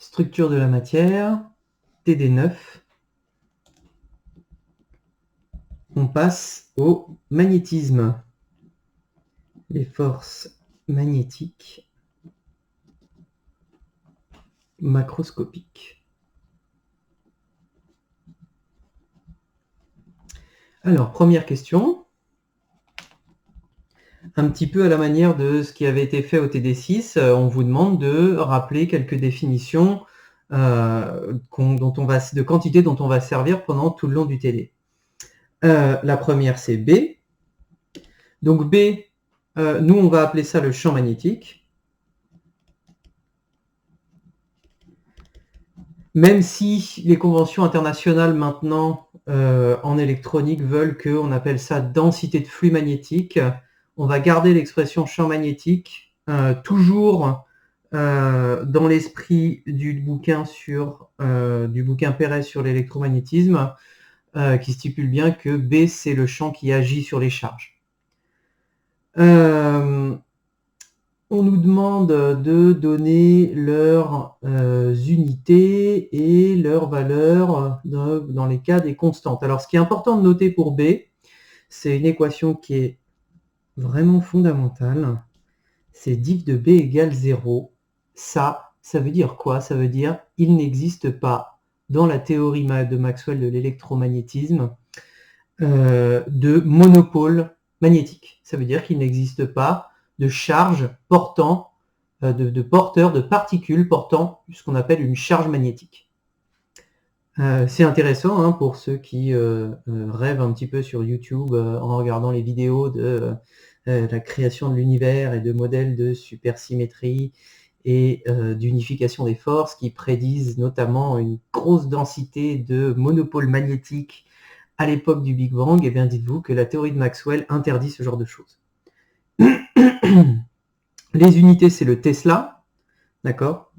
Structure de la matière, TD9. On passe au magnétisme. Les forces magnétiques macroscopiques. Alors, première question. Un petit peu à la manière de ce qui avait été fait au TD6, on vous demande de rappeler quelques définitions de quantité dont on va servir pendant tout le long du TD. La première, c'est B. Donc B, nous, on va appeler ça le champ magnétique. Même si les conventions internationales maintenant en électronique veulent qu'on appelle ça densité de flux magnétique, on va garder l'expression champ magnétique toujours dans l'esprit du bouquin Perez sur l'électromagnétisme, qui stipule bien que B, c'est le champ qui agit sur les charges. On nous demande de donner leurs unités et leurs valeurs dans les cas des constantes. Alors, ce qui est important de noter pour B, c'est une équation qui est vraiment fondamentale. C'est diff de B égale 0. Ça veut dire quoi? Ça veut dire il n'existe pas dans la théorie de Maxwell de l'électromagnétisme de monopôle magnétique. Ça veut dire qu'il n'existe pas de charge portant, de porteurs, de particules portant ce qu'on appelle une charge magnétique. C'est intéressant hein, pour ceux qui rêvent un petit peu sur YouTube en regardant les vidéos de la création de l'univers et de modèles de supersymétrie et d'unification des forces qui prédisent notamment une grosse densité de monopôles magnétiques à l'époque du Big Bang. Et bien dites-vous que la théorie de Maxwell interdit ce genre de choses. Les unités, c'est le Tesla, d'accord?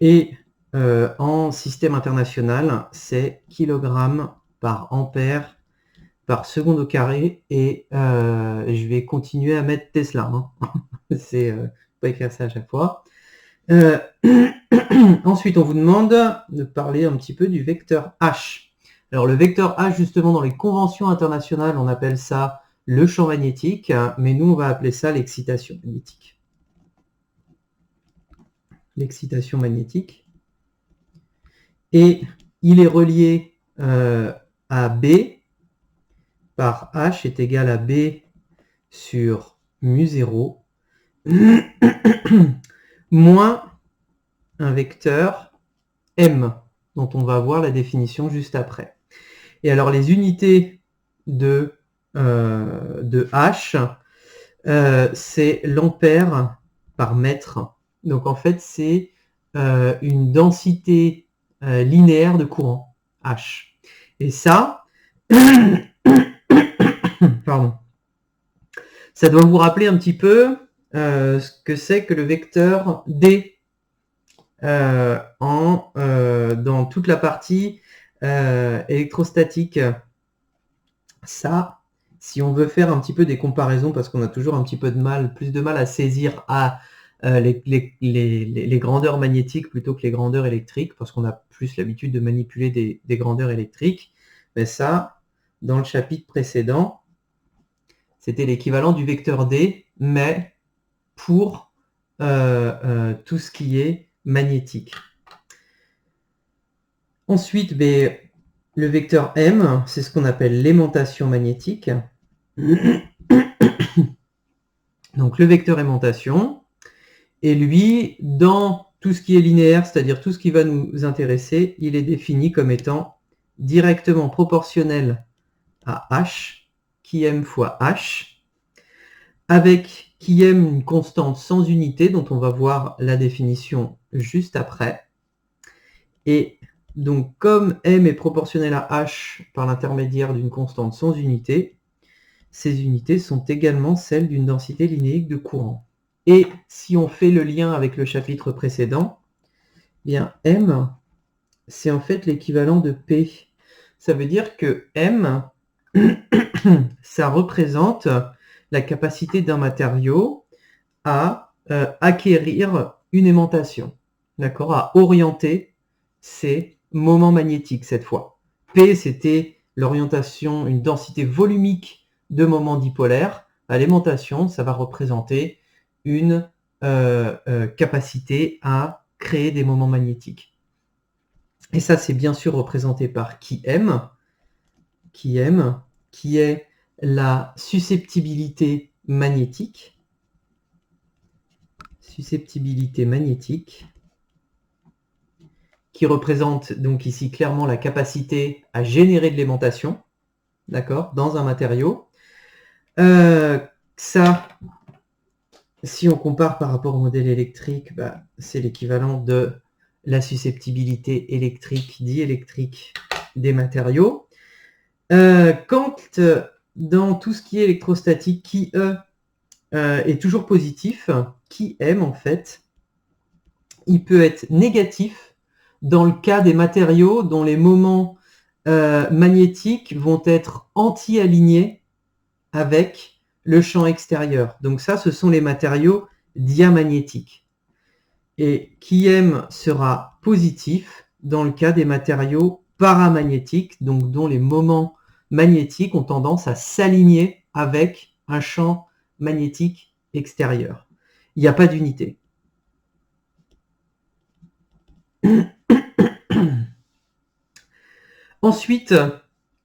Et en système international, c'est kilogramme par ampère par seconde au carré. Et je vais continuer à mettre Tesla. Hein. C'est pas écrire ça à chaque fois. Ensuite, on vous demande de parler un petit peu du vecteur H. Alors, le vecteur H, justement, dans les conventions internationales, on appelle ça le champ magnétique, mais nous, on va appeler ça l'excitation magnétique. L'excitation magnétique. Et il est relié à B par H est égal à B sur mu0 moins un vecteur M, dont on va voir la définition juste après. Et alors, les unités de H, c'est l'ampère par mètre. Donc, en fait, c'est une densité linéaire de courant, H. Et ça, pardon, ça doit vous rappeler un petit peu ce que c'est que le vecteur D dans toute la partie électrostatique. Ça, si on veut faire un petit peu des comparaisons, parce qu'on a toujours un petit peu plus de mal à saisir les grandeurs magnétiques plutôt que les grandeurs électriques, parce qu'on a plus l'habitude de manipuler des grandeurs électriques, mais ça, dans le chapitre précédent, c'était l'équivalent du vecteur D, mais pour tout ce qui est magnétique. Ensuite, le vecteur M, c'est ce qu'on appelle l'aimantation magnétique. Donc le vecteur aimantation, et lui, dans tout ce qui est linéaire, c'est-à-dire tout ce qui va nous intéresser, il est défini comme étant directement proportionnel à H, qui M fois H, avec qui M une constante sans unité, dont on va voir la définition juste après. Et donc, comme M est proportionnel à H par l'intermédiaire d'une constante sans unité, ces unités sont également celles d'une densité linéique de courant. Et si on fait le lien avec le chapitre précédent, bien M, c'est en fait l'équivalent de P. Ça veut dire que M, ça représente la capacité d'un matériau à acquérir une aimantation. d'accord, à orienter ces moments magnétiques cette fois. P, c'était l'orientation, une densité volumique de moments dipolaires. L'aimantation, ça va représenter une capacité à créer des moments magnétiques. Et ça, c'est bien sûr représenté par qui est la susceptibilité magnétique. Susceptibilité magnétique, qui représente donc ici clairement la capacité à générer de l'aimantation, d'accord, dans un matériau. Ça, si on compare par rapport au modèle électrique, bah, c'est l'équivalent de la susceptibilité électrique, diélectrique des matériaux. Quand dans tout ce qui est électrostatique, qui est toujours positif, qui M en fait, il peut être négatif dans le cas des matériaux dont les moments magnétiques vont être anti-alignés avec le champ extérieur. Donc ça, ce sont les matériaux diamagnétiques. Et qui M sera positif dans le cas des matériaux paramagnétiques, donc dont les moments magnétiques ont tendance à s'aligner avec un champ magnétique extérieur. Il n'y a pas d'unité. Ensuite,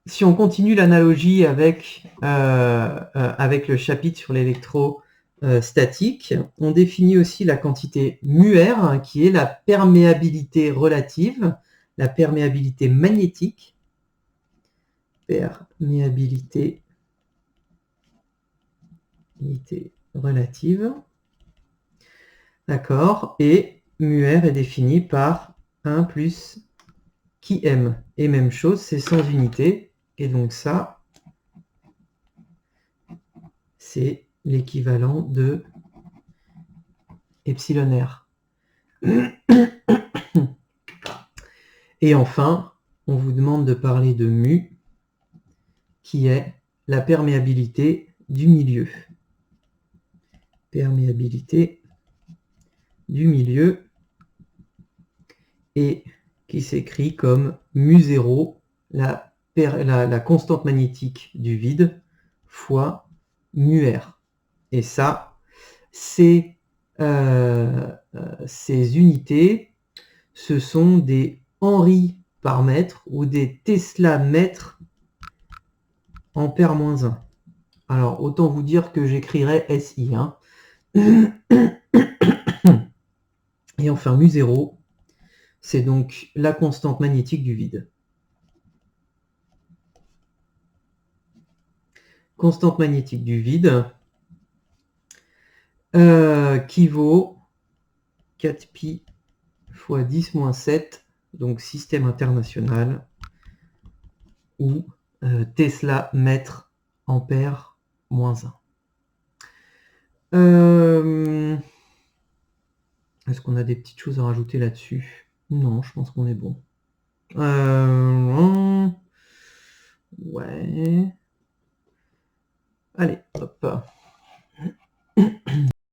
si on continue l'analogie avec le chapitre sur l'électrostatique, on définit aussi la quantité μR, qui est la perméabilité relative, la perméabilité magnétique, perméabilité relative, d'accord, et μR est défini par 1 plus qui M. Et même chose, c'est sans unité. Et donc ça, c'est l'équivalent de epsilon R. Et enfin, on vous demande de parler de mu, qui est la perméabilité du milieu. Perméabilité du milieu, et qui s'écrit comme mu0, la constante magnétique du vide, fois μr. Et ça, ces unités, ce sont des Henri par mètre ou des Tesla mètres ampère-1. Alors, autant vous dire que j'écrirai SI. Hein. Et enfin, mu0, c'est donc la constante magnétique du vide. Constante magnétique du vide qui vaut 4pi fois 10-7, donc système international, ou Tesla mètre ampère -1. Est-ce qu'on a des petites choses à rajouter là-dessus? Non, je pense qu'on est bon. Ouais. Allez, hop.